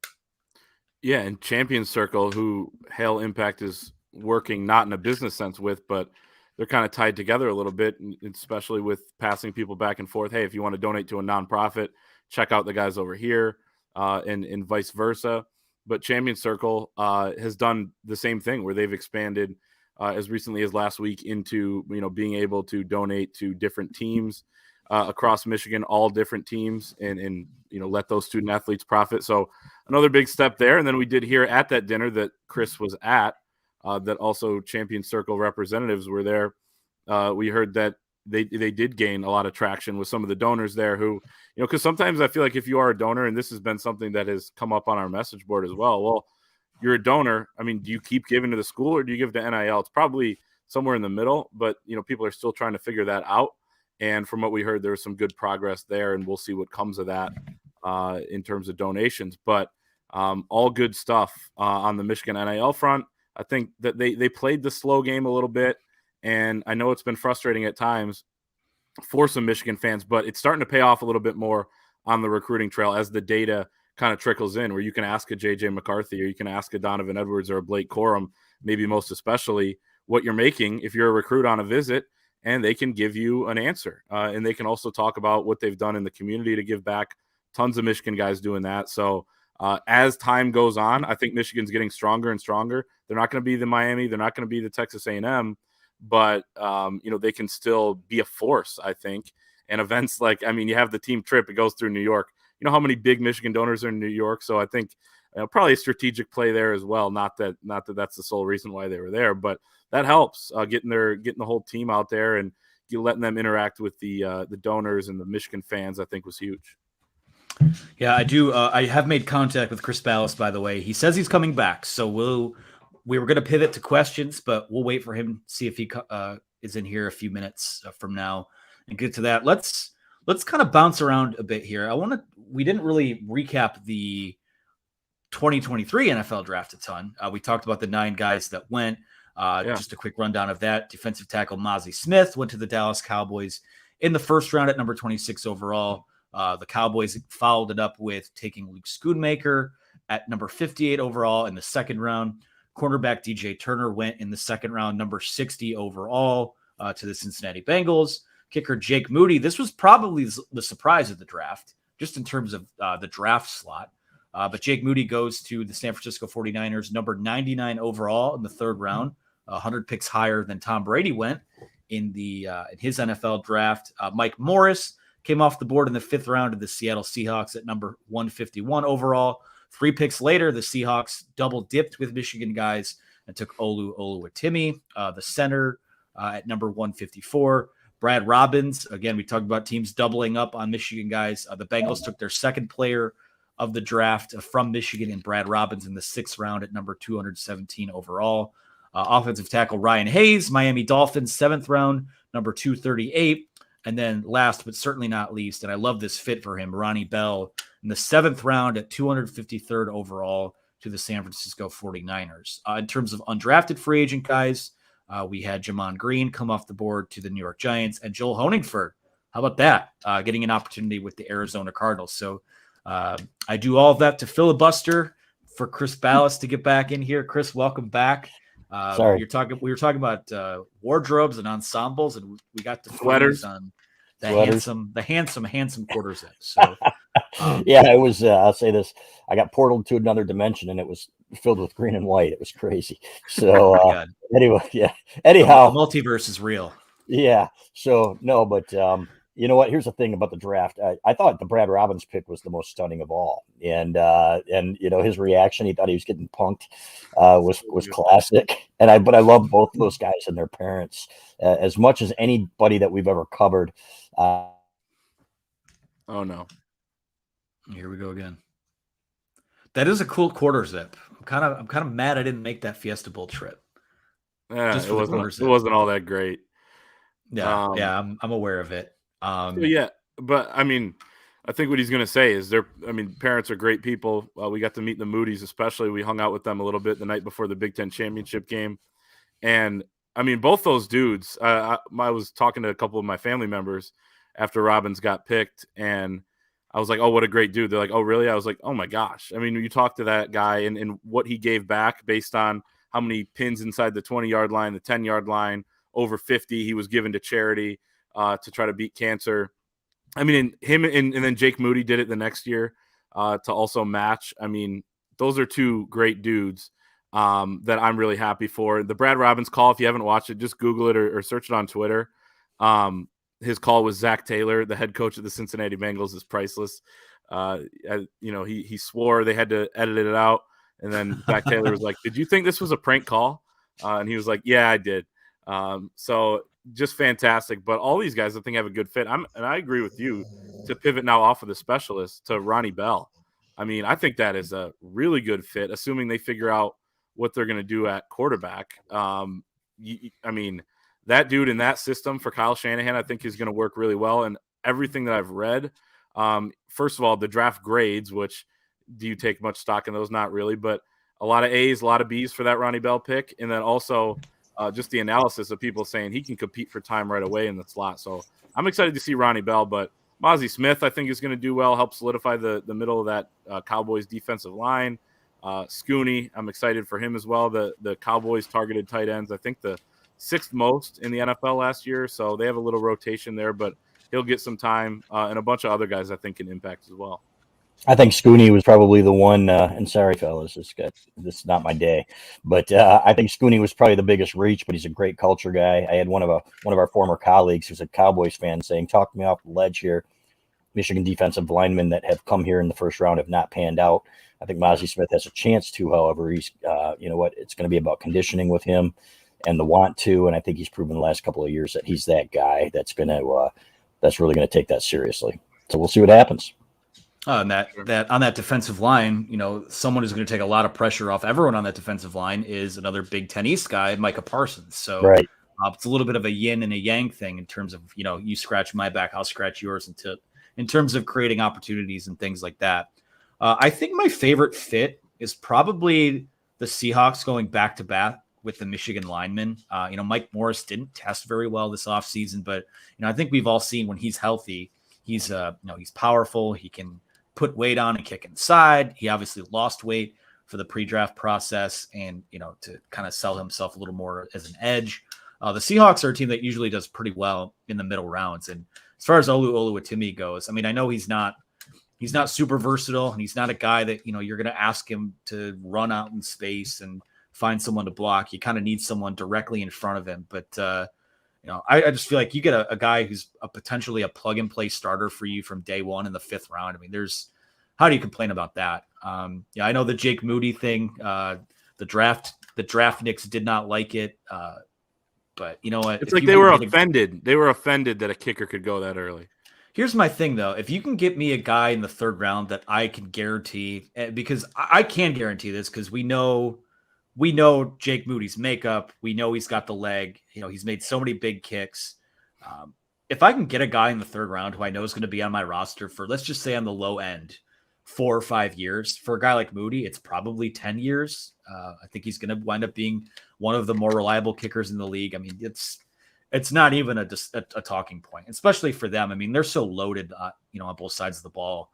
Yeah. And Champion Circle, who Hale Impact is working not in a business sense with, but they're kind of tied together a little bit, especially with passing people back and forth. Hey, if you want to donate to a nonprofit, check out the guys over here, and vice versa. But Champion Circle has done the same thing where they've expanded as recently as last week into, being able to donate to different teams across Michigan, all different teams, and let those student athletes profit. So another big step there. And then we did hear at that dinner that Chris was at, that also Champion Circle representatives were there. We heard that they did gain a lot of traction with some of the donors there who, because sometimes I feel like if you are a donor, and this has been something that has come up on our message board as well, you're a donor. I mean, do you keep giving to the school or do you give to NIL? It's probably somewhere in the middle, but people are still trying to figure that out. And from what we heard, there was some good progress there, and we'll see what comes of that in terms of donations. But all good stuff on the Michigan NIL front. I think that they played the slow game a little bit, and I know it's been frustrating at times for some Michigan fans, but it's starting to pay off a little bit more on the recruiting trail as the data kind of trickles in, where you can ask a JJ McCarthy or you can ask a Donovan Edwards or a Blake Corum, maybe most especially, what you're making if you're a recruit on a visit, and they can give you an answer. And they can also talk about what they've done in the community to give back. Tons of Michigan guys doing that. So as time goes on, I think Michigan's getting stronger and stronger. They're not going to be the Miami. They're not going to be the Texas A&M, but they can still be a force, I think. And events like, you have the team trip, it goes through New York. You know how many big Michigan donors are in New York. So I think probably a strategic play there as well. Not that that's the sole reason why they were there, but that helps getting the whole team out there and letting them interact with the donors and the Michigan fans, I think was huge. Yeah, I do. I have made contact with Chris Ballas, by the way. He says he's coming back. So we were going to pivot to questions, but we'll wait for him, see if is in here a few minutes from now and get to that. Let's kind of bounce around a bit here. We didn't really recap the 2023 NFL draft a ton. We talked about the 9 guys that went. Just a quick rundown of that. Defensive tackle Mozzie Smith went to the Dallas Cowboys in the first round at number 26 overall. The Cowboys followed it up with taking Luke Schoonmaker at number 58 overall in the second round. Cornerback DJ Turner went in the second round, number 60 overall, to the Cincinnati Bengals. Kicker Jake Moody. This was probably the surprise of the draft, just in terms of the draft slot. But Jake Moody goes to the San Francisco 49ers, number 99 overall in the third round, 100 picks higher than Tom Brady went in his NFL draft. Mike Morris came off the board in the fifth round of the Seattle Seahawks at number 151 overall. 3 picks later, the Seahawks double dipped with Michigan guys and took Olu Oluwatimi, the center, at number 154. Brad Robbins, again, we talked about teams doubling up on Michigan guys. The Bengals took their second player of the draft from Michigan in Brad Robbins in the 6th round at number 217 overall. Offensive tackle Ryan Hayes, Miami Dolphins, 7th round, number 238. And then last but certainly not least, and I love this fit for him, Ronnie Bell in the 7th round at 253rd overall to the San Francisco 49ers. In terms of undrafted free agent guys, we had Jamon Green come off the board to the New York Giants and Joel Honigford. How about that? Getting an opportunity with the Arizona Cardinals. So I do all of that to filibuster for Chris Ballas to get back in here. Chris, welcome back. Sorry. We were talking about wardrobes and ensembles, and we got the sweaters on the handsome quarter zip. So yeah, it was. I'll say this: I got portaled to another dimension, and it was filled with green and white. It was crazy. So anyway, yeah. Anyhow, the multiverse is real. Yeah. So no, but you know what? Here's the thing about the draft. I thought the Brad Robbins pick was the most stunning of all, and you know his reaction. He thought he was getting punked. Was classic. But I love both of those guys and their parents as much as anybody that we've ever covered. Oh no! Here we go again. That is a cool quarter zip. I'm kind of mad I didn't make that Fiesta Bowl trip. Yeah, it wasn't all that great. Yeah, I'm aware of it. Yeah, but I mean, I think what he's going to say is parents are great people. We got to meet the Moody's, especially. We hung out with them a little bit the night before the Big Ten championship game. And I mean, both those dudes, I was talking to a couple of my family members after Robbins got picked, and I was like, oh, what a great dude. They're like, oh, really? I was like, oh my gosh. I mean, you talk to that guy and what he gave back based on how many pins inside the 20-yard line, the 10-yard line, over 50 he was given to charity to try to beat cancer. I mean, and then Jake Moody did it the next year to also match. I mean, those are 2 great dudes that I'm really happy for. The Brad Robbins call, if you haven't watched it, just Google it or search it on Twitter. His call with Zach Taylor, the head coach of the Cincinnati Bengals, is priceless. He swore they had to edit it out. And then Zach Taylor was like, did you think this was a prank call? And he was like, yeah, I did. So just fantastic. But all these guys, I think, have a good fit. And I agree with you to pivot now off of the specialist to Ronnie Bell. I mean, I think that is a really good fit, assuming they figure out what they're going to do at quarterback. I mean, that dude in that system for Kyle Shanahan, I think is going to work really well. And everything that I've read, first of all, the draft grades, which do you take much stock in those? Not really, but a lot of A's, a lot of B's for that Ronnie Bell pick. And then also just the analysis of people saying he can compete for time right away in the slot. So I'm excited to see Ronnie Bell, but Mozzie Smith, I think, is going to do well, help solidify the middle of that Cowboys defensive line. Scooney, I'm excited for him as well. The Cowboys targeted tight ends, I think the 6th most in the NFL last year. So they have a little rotation there, but he'll get some time. And a bunch of other guys I think can impact as well. I think Scooney was probably the one, and sorry, fellas, this is not my day, but I think Scooney was probably the biggest reach, but he's a great culture guy. I had one of our former colleagues who's a Cowboys fan saying, talk me off the ledge here. Michigan defensive linemen that have come here in the first round have not panned out. I think Mozzie Smith has a chance to, however, he's, you know what, it's going to be about conditioning with him and the want to, and I think he's proven the last couple of years that he's that guy that's really going to take that seriously. So we'll see what happens. And that on that defensive line, you know, someone who's going to take a lot of pressure off everyone on that defensive line is another Big Ten East guy, Micah Parsons. So right. It's a little bit of a yin and a yang thing in terms of, you scratch my back, I'll scratch yours in terms of creating opportunities and things like that. I think my favorite fit is probably the Seahawks going back to back with the Michigan linemen. Mike Morris didn't test very well this offseason, but I think we've all seen when he's healthy, he's he's powerful. He can put weight on and kick inside. He obviously lost weight for the pre-draft process and, to kind of sell himself a little more as an edge. The Seahawks are a team that usually does pretty well in the middle rounds. And as far as Olu Oluwatimi goes, I know he's not super versatile, and he's not a guy that, you're going to ask him to run out in space and find someone to block. You kind of need someone directly in front of him. But, I just feel like you get a guy who's potentially a plug and play starter for you from day one in the 5th round. How do you complain about that? I know the Jake Moody thing, the draft Knicks did not like it. But you know what? It's like they were offended. They were offended that a kicker could go that early. Here's my thing, though. If you can get me a guy in the 3rd round that I can guarantee, because I can guarantee this, because we know Jake Moody's makeup. We know he's got the leg. He's made so many big kicks. If I can get a guy in the 3rd round who I know is going to be on my roster for, let's just say on the low end, 4 or 5 years, for a guy like Moody, it's probably 10 years. I think he's going to wind up being one of the more reliable kickers in the league. It's not even a talking point, especially for them. They're so loaded, on both sides of the ball.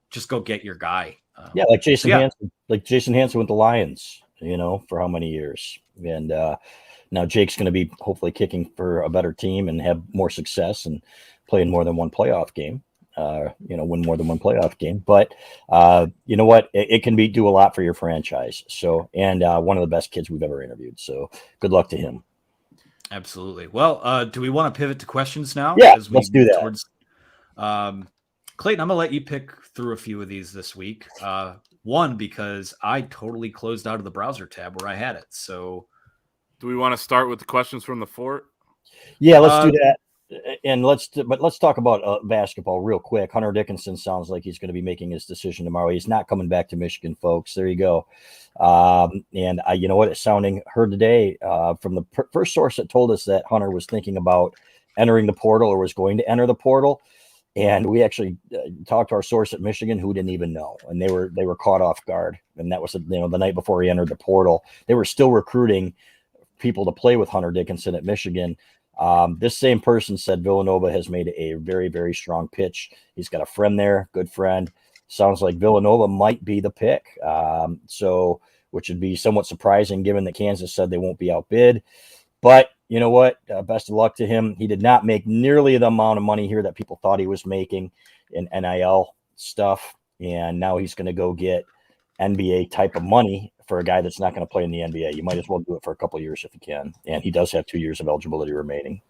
Just go get your guy. Like Jason Hansen, with the Lions, for how many years? And now Jake's going to be hopefully kicking for a better team and have more success and play in more than one playoff game. Win more than one playoff game. But you know what? It can do a lot for your franchise. So, and one of the best kids we've ever interviewed. So good luck to him. Absolutely. Well, do we want to pivot to questions now? Yeah, let's do that. Clayton, I'm going to let you pick through a few of these this week. One, because I totally closed out of the browser tab where I had it. So do we want to start with the questions from the fort? Yeah, let's do that. And let's talk about basketball real quick. Hunter Dickinson sounds like he's going to be making his decision tomorrow. He's not coming back to Michigan, folks. There you go. And you know what? Heard today from the first source that told us that Hunter was thinking about entering the portal or was going to enter the portal. And we actually talked to our source at Michigan who didn't even know, and they were caught off guard. And that was the night before he entered the portal. They were still recruiting people to play with Hunter Dickinson at Michigan. This same person said Villanova has made a very, very strong pitch. He's got a friend there, good friend. Sounds like Villanova might be the pick. Which would be somewhat surprising given that Kansas said they won't be outbid. But you know what? Best of luck to him. He did not make nearly the amount of money here that people thought he was making in NIL stuff. And now he's going to go get NBA type of money for a guy that's not going to play in the NBA. You might as well do it for a couple of years if you can. And he does have 2 years of eligibility remaining.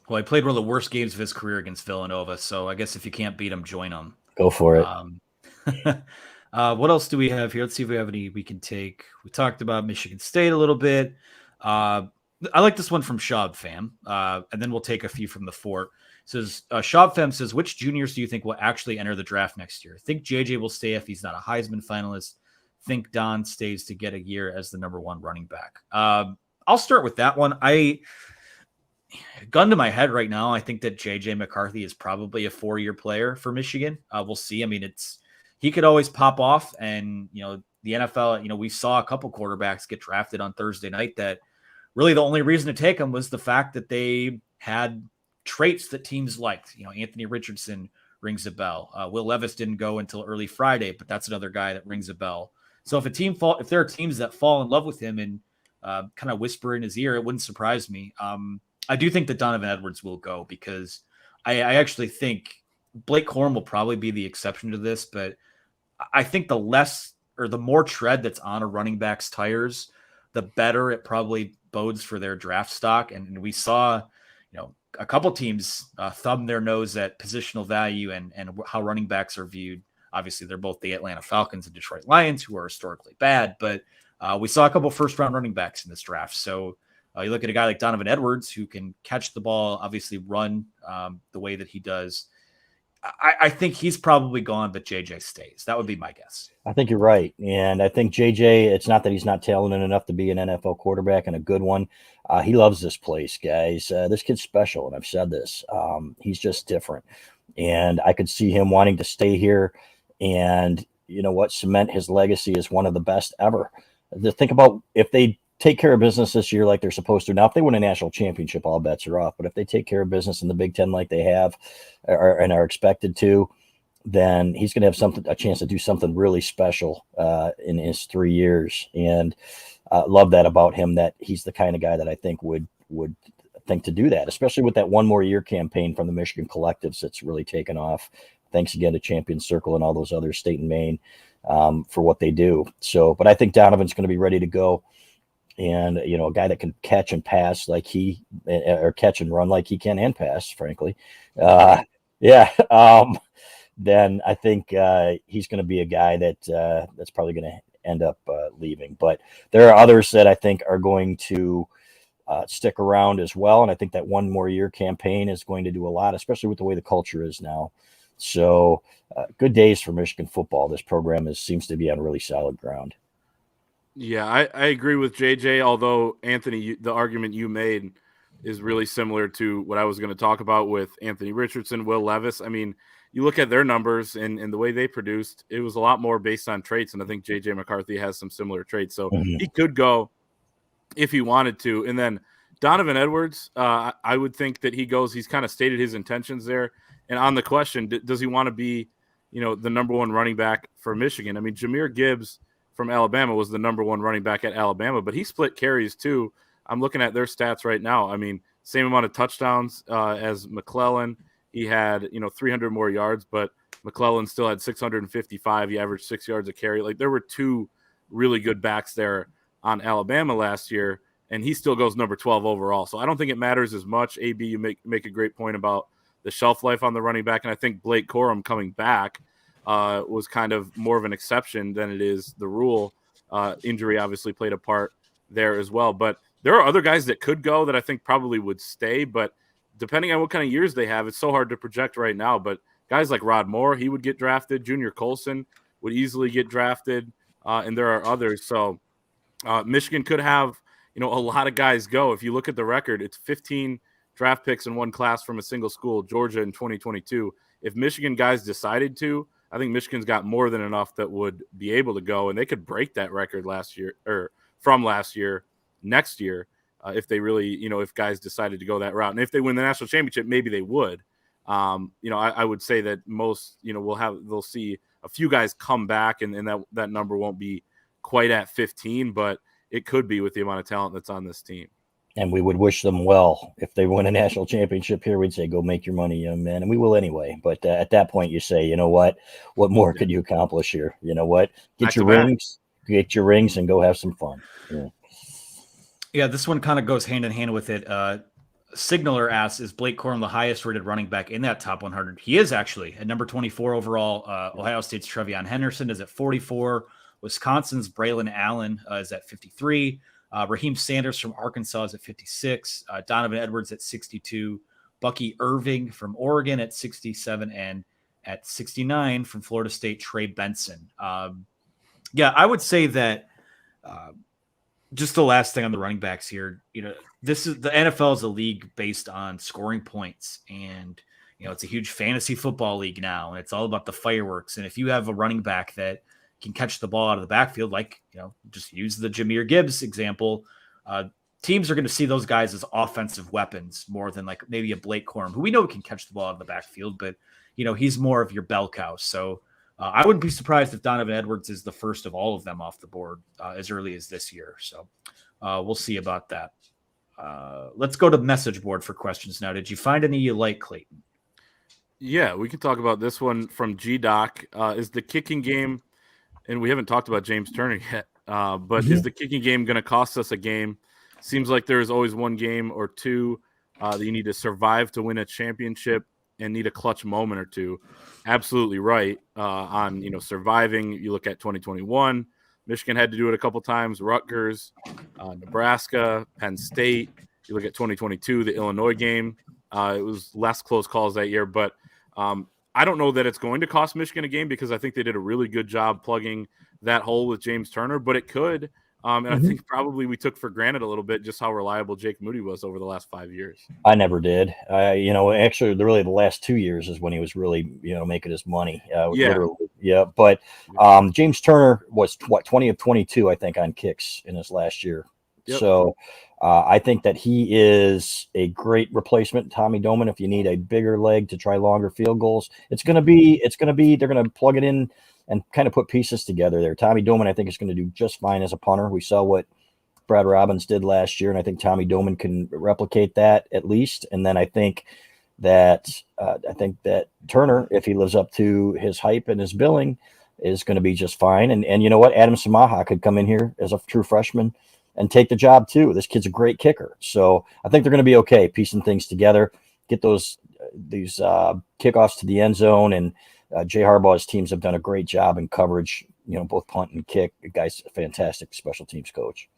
Well, he played one of the worst games of his career against Villanova. So I guess if you can't beat him, join him. Go for it. What else do we have here? Let's see if we have any we can take. We talked about Michigan State a little bit. I like this one from Shab Fam. And then we'll take a few from the fort. It says Shab Fam says, which juniors do you think will actually enter the draft next year? Think JJ will stay if he's not a Heisman finalist. Think Don stays to get a year as the number 1 running back. I'll start with that one. Gun to my head right now, I think that JJ McCarthy is probably a 4-year player for Michigan. We'll see. He could always pop off, and the NFL, we saw a couple quarterbacks get drafted on Thursday night that really the only reason to take them was the fact that they had traits that teams liked. Anthony Richardson rings a bell. Will Levis didn't go until early Friday, but that's another guy that rings a bell. So if there are teams that fall in love with him and kind of whisper in his ear, it wouldn't surprise me. I do think that Donovan Edwards will go because I actually think Blake Corum will probably be the exception to this, but I think the more tread that's on a running back's tires, the better it probably bodes for their draft stock. And we saw, a couple teams thumb their nose at positional value and how running backs are viewed. Obviously, they're both the Atlanta Falcons and Detroit Lions, who are historically bad, but we saw a couple first-round running backs in this draft. So you look at a guy like Donovan Edwards, who can catch the ball, obviously run the way that he does. I think he's probably gone, but JJ stays. That would be my guess. I think you're right. And I think JJ, it's not that he's not talented enough to be an NFL quarterback and a good one. He loves this place, guys. This kid's special, and I've said this. He's just different. And I could see him wanting to stay here and, you know what, cement his legacy as one of the best ever. Think about if they take care of business this year like they're supposed to. Now, if they win a national championship, all bets are off. But if they take care of business in the Big Ten like they have and are expected to, then he's going to have a chance to do something really special in his 3 years. And love that about him, that he's the kind of guy that I think would think to do that, especially with that one more year campaign from the Michigan collectives that's really taken off. Thanks again to Champion Circle and all those other State and Maine for what they do. So, but I think Donovan's going to be ready to go. And, you know, a guy that can catch and pass like or catch and run like he can and pass, frankly. Then I think he's going to be a guy that's probably going to end up leaving. But there are others that I think are going to stick around as well. And I think that one more year campaign is going to do a lot, especially with the way the culture is now. So good days for Michigan football. This program seems to be on really solid ground. Yeah, I agree with JJ, although, Anthony, the argument you made is really similar to what I was going to talk about with Anthony Richardson, Will Levis. I mean, you look at their numbers and the way they produced, it was a lot more based on traits, and I think JJ McCarthy has some similar traits. So he could go if he wanted to. And then Donovan Edwards, I would think that he goes. He's kind of stated his intentions there. And on the question, does he want to be, you know, the number one running back for Michigan? I mean, Jahmyr Gibbs from Alabama was the number one running back at Alabama, but he split carries too. I'm looking at their stats right now. I mean, same amount of touchdowns as McClellan. He had, 300 more yards, but McClellan still had 655. He averaged 6 yards a carry. Like, there were two really good backs there on Alabama last year, and he still goes number 12 overall. So I don't think it matters as much. AB, you make a great point about the shelf life on the running back, and I think Blake Corum coming back was kind of more of an exception than it is the rule. Injury obviously played a part there as well. But there are other guys that could go that I think probably would stay. But depending on what kind of years they have, it's so hard to project right now. But guys like Rod Moore, he would get drafted. Junior Colson would easily get drafted. And there are others. So Michigan could have, a lot of guys go. If you look at the record, it's 15 draft picks in one class from a single school, Georgia in 2022. If Michigan guys decided to, I think Michigan's got more than enough that would be able to go, and they could break that record last year next year, if they really, if guys decided to go that route. And if they win the national championship, maybe they would. I would say that most, they'll see a few guys come back, and that number won't be quite at 15, but it could be with the amount of talent that's on this team. And we would wish them well. If they win a national championship here, we'd say, go make your money, young man. And we will anyway. But at that point, you say, you know what more could you accomplish here? You know what? Get your rings and go have some fun. Yeah, this one kind of goes hand in hand with it. Signaler asks, is Blake Corum the highest rated running back in that top 100? He is actually at number 24 overall. Ohio State's Trevion Henderson is at 44. Wisconsin's Braylon Allen is at 53. Raheem Sanders from Arkansas is at 56. Donovan Edwards at 62. Bucky Irving from Oregon at 67. And at 69 from Florida State, Trey Benson. I would say that just the last thing on the running backs here, this is the NFL is a league based on scoring points. And, it's a huge fantasy football league now. And it's all about the fireworks. And if you have a running back that can catch the ball out of the backfield, like, just use the Jahmyr Gibbs example. Teams are going to see those guys as offensive weapons more than like maybe a Blake Corum, who we know can catch the ball out of the backfield, but he's more of your bell cow. So I wouldn't be surprised if Donovan Edwards is the first of all of them off the board as early as this year. So we'll see about that. Let's go to message board for questions now. Did you find any you like, Clayton? Yeah, we can talk about this one from G-Doc. Is the kicking game, and we haven't talked about James Turner yet, but is the kicking game going to cost us a game? Seems like there is always one game or two that you need to survive to win a championship and need a clutch moment or two. Absolutely right on, surviving. You look at 2021, Michigan had to do it a couple times, Rutgers, Nebraska, Penn State. You look at 2022, the Illinois game. It was less close calls that year, but I don't know that it's going to cost Michigan a game because I think they did a really good job plugging that hole with James Turner, but it could. And I think probably we took for granted a little bit just how reliable Jake Moody was over the last 5 years. I never did. Actually, really the last 2 years is when he was really, making his money. Literally. Yeah. But James Turner was 20 of 22, I think, on kicks in his last year. Yep. So I think that he is a great replacement, Tommy Doman. If you need a bigger leg to try longer field goals, they're going to plug it in and kind of put pieces together there. Tommy Doman, I think, is going to do just fine as a punter. We saw what Brad Robbins did last year, and I think Tommy Doman can replicate that at least. And then I think that Turner, if he lives up to his hype and his billing, is going to be just fine. And you know what? Adam Samaha could come in here as a true freshman and take the job too. This kid's a great kicker. So I think they're going to be okay piecing things together, get these kickoffs to the end zone. And Jay Harbaugh's teams have done a great job in coverage, both punt and kick. The guy's a fantastic special teams coach.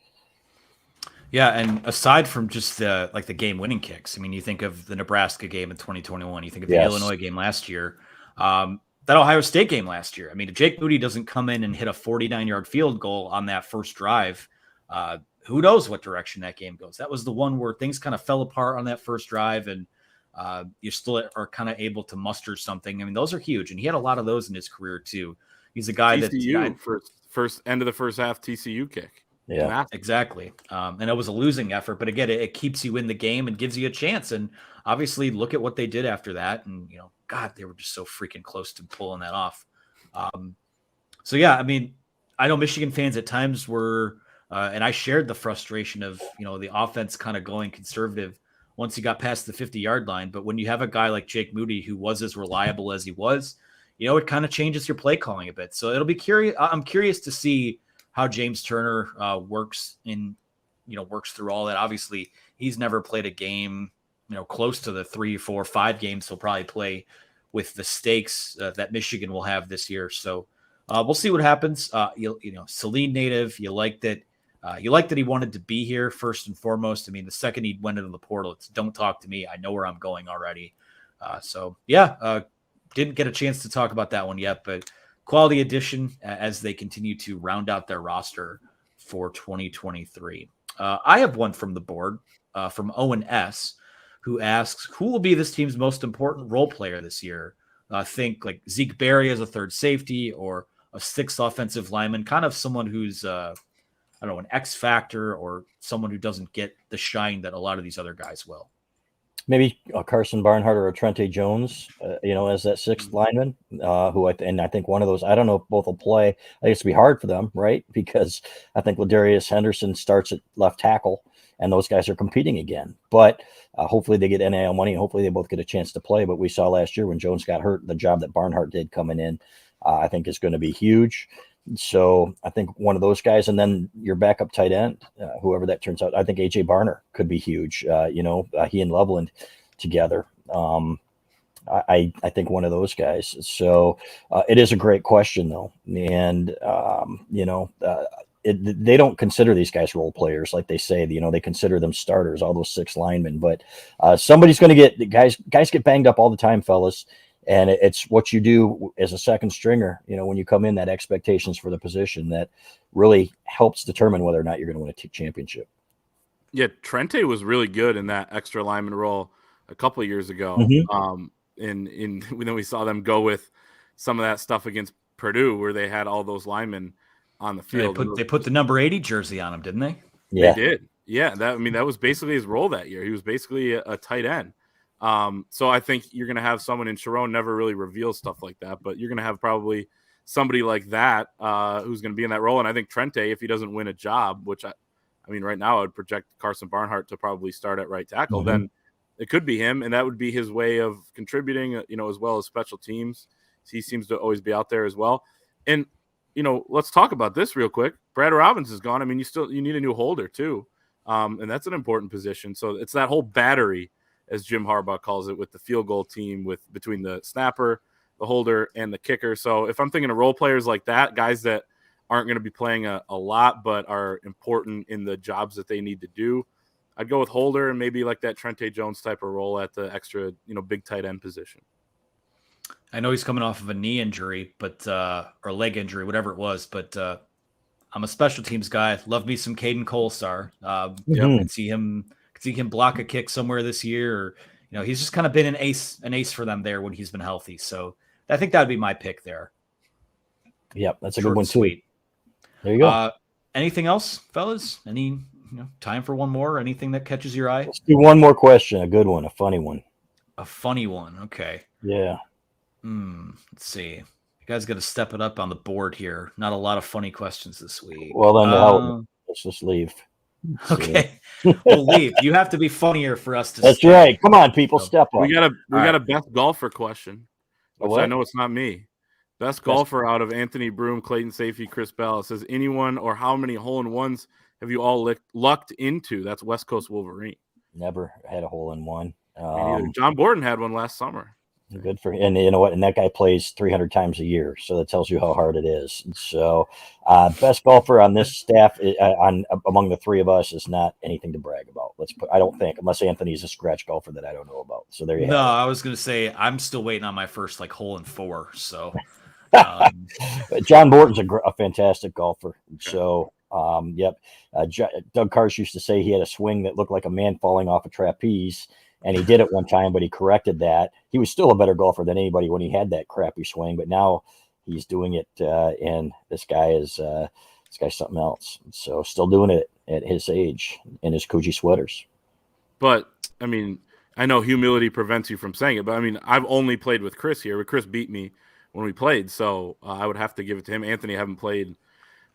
Yeah, and aside from just the game-winning kicks, I mean, you think of the Nebraska game in 2021, you think of the Illinois game last year, that Ohio State game last year. I mean, if Jake Moody doesn't come in and hit a 49-yard field goal on that first drive, who knows what direction that game goes. That was the one where things kind of fell apart on that first drive, and you still are kind of able to muster something. I mean, those are huge, and he had a lot of those in his career too. He's a guy first end of the first half TCU kick. Yeah, exactly. And it was a losing effort, but again, it keeps you in the game and gives you a chance. And obviously, look at what they did after that. And God, they were just so freaking close to pulling that off. So yeah, I mean, I know Michigan fans at times were, and I shared the frustration of the offense kind of going conservative once he got past the 50-yard line. But when you have a guy like Jake Moody who was as reliable as he was, it kind of changes your play calling a bit. So it'll be curious. I'm curious to see how James Turner works through all that. Obviously, he's never played a game, close to the 3, 4, 5 games he'll probably play with the stakes that Michigan will have this year. So we'll see what happens. Saline native, you like that he wanted to be here first and foremost. I mean, the second he went into the portal, it's don't talk to me. I know where I'm going already. Didn't get a chance to talk about that one yet, but quality addition as they continue to round out their roster for 2023. I have one from the board from Owen S., who asks, who will be this team's most important role player this year? Think like Zeke Berry as a third safety or a sixth offensive lineman, kind of someone who's, an X factor or someone who doesn't get the shine that a lot of these other guys will. Maybe Carson Barnhart or a Trente Jones, as that sixth lineman, I think one of those, I don't know if both will play. I think it's going to be hard for them, right? Because I think Ladarius Henderson starts at left tackle, and those guys are competing again. But hopefully they get NIL money, and hopefully they both get a chance to play. But we saw last year when Jones got hurt, the job that Barnhart did coming in, I think is going to be huge. So I think one of those guys, and then your backup tight end, whoever that turns out, I think AJ Barner could be huge. He and Loveland together. I think one of those guys. So it is a great question though. And, they don't consider these guys role players. Like they say, they consider them starters, all those 6 linemen, but somebody's going to get guys get banged up all the time, fellas. And it's what you do as a second stringer, when you come in, that expectations for the position that really helps determine whether or not you're going to win a championship. Yeah, Trente was really good in that extra lineman role a couple of years ago. And then we saw them go with some of that stuff against Purdue where they had all those linemen on the field. They put the number 80 jersey on him, didn't they? Yeah, they did. Yeah, that was basically his role that year. He was basically a tight end. So I think you're going to have someone, and Sharon never really reveals stuff like that, but you're going to have probably somebody like that who's going to be in that role. And I think Trente, if he doesn't win a job, which I mean, right now I would project Carson Barnhart to probably start at right tackle, then it could be him. And that would be his way of contributing, as well as special teams. He seems to always be out there as well. And, let's talk about this real quick. Brad Robbins is gone. I mean, you need a new holder too. And that's an important position. So it's that whole battery, as Jim Harbaugh calls it, with the field goal team between the snapper, the holder, and the kicker. So if I'm thinking of role players like that, guys that aren't going to be playing a lot but are important in the jobs that they need to do, I'd go with holder and maybe like that Trente Jones type of role at the extra, big tight end position. I know he's coming off of a knee injury, but or leg injury, whatever it was. But I'm a special teams guy. Love me some Caden Colstar. Could see him block a kick somewhere this year. Or, he's just kind of been an ace for them there when he's been healthy. So I think that would be my pick there. Yep, that's a Short good one and sweet. too. There you go. Anything else, fellas? Any time for one more? Anything that catches your eye? Let's do one more question. A good one, a funny one. A funny one. Okay. Yeah. Let's see. You guys got to step it up on the board here. Not a lot of funny questions this week. Well, then let's just leave. Okay. We'll leave. You have to be funnier for us to That's stay. right. Come on, people, step up. We got a best golfer question, which what? I know it's not me. Best golfer out of Anthony Broom, Clayton Safety, Chris Bell. It says anyone or how many hole-in-ones have you all lucked into? That's West Coast Wolverine. Never had a hole-in-one. John Borden had one last summer. Good for him. And you know what? And that guy plays 300 times a year, so that tells you how hard it is. And so, best golfer on this staff, among the three of us, is not anything to brag about. I don't think, unless Anthony's a scratch golfer that I don't know about. So there you have it. I was going to say I'm still waiting on my first hole-in-4. So, John Borton's a fantastic golfer. Okay. So, yep. Doug Karsh used to say he had a swing that looked like a man falling off a trapeze. And he did it one time, but he corrected that. He was still a better golfer than anybody when he had that crappy swing, but now he's doing it. And this guy's something else. So still doing it at his age in his Coogee sweaters. But I mean, I know humility prevents you from saying it, but I mean, I've only played with Chris here. Chris beat me when we played, so I would have to give it to him. Anthony, I haven't played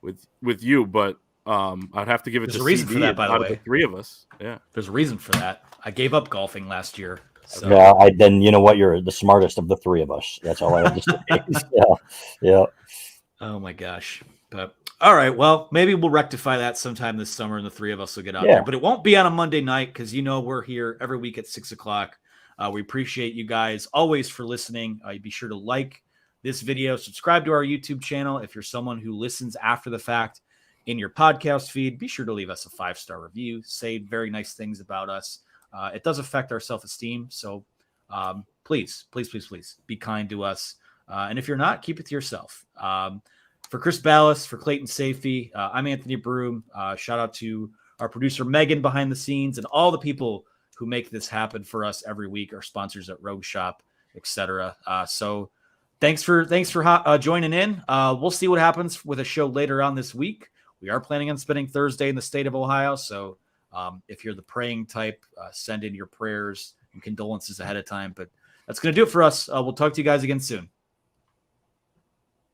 with you, but I'd have to give it There's to a reason CD for that, by the way. the three of us. Yeah, there's a reason for that. I gave up golfing last year. So. Yeah, then you know what? You're the smartest of the three of us. That's all I have to say. Yeah. Oh my gosh. But all right, well, maybe we'll rectify that sometime this summer, and the three of us will get out there. But it won't be on a Monday night because we're here every week at 6:00. We appreciate you guys always for listening. Be sure to like this video, subscribe to our YouTube channel. If you're someone who listens after the fact in your podcast feed, be sure to leave us a 5-star review. Say very nice things about us. It does affect our self-esteem. So please be kind to us. And if you're not, keep it to yourself. For Chris Ballas, for Clayton Safety, I'm Anthony Broom. Shout out to our producer, Megan, behind the scenes, and all the people who make this happen for us every week, our sponsors at Rogue Shop, etc. So thanks for joining in. We'll see what happens with a show later on this week. We are planning on spending Thursday in the state of Ohio. So if you're the praying type, send in your prayers and condolences ahead of time. But that's going to do it for us. We'll talk to you guys again soon.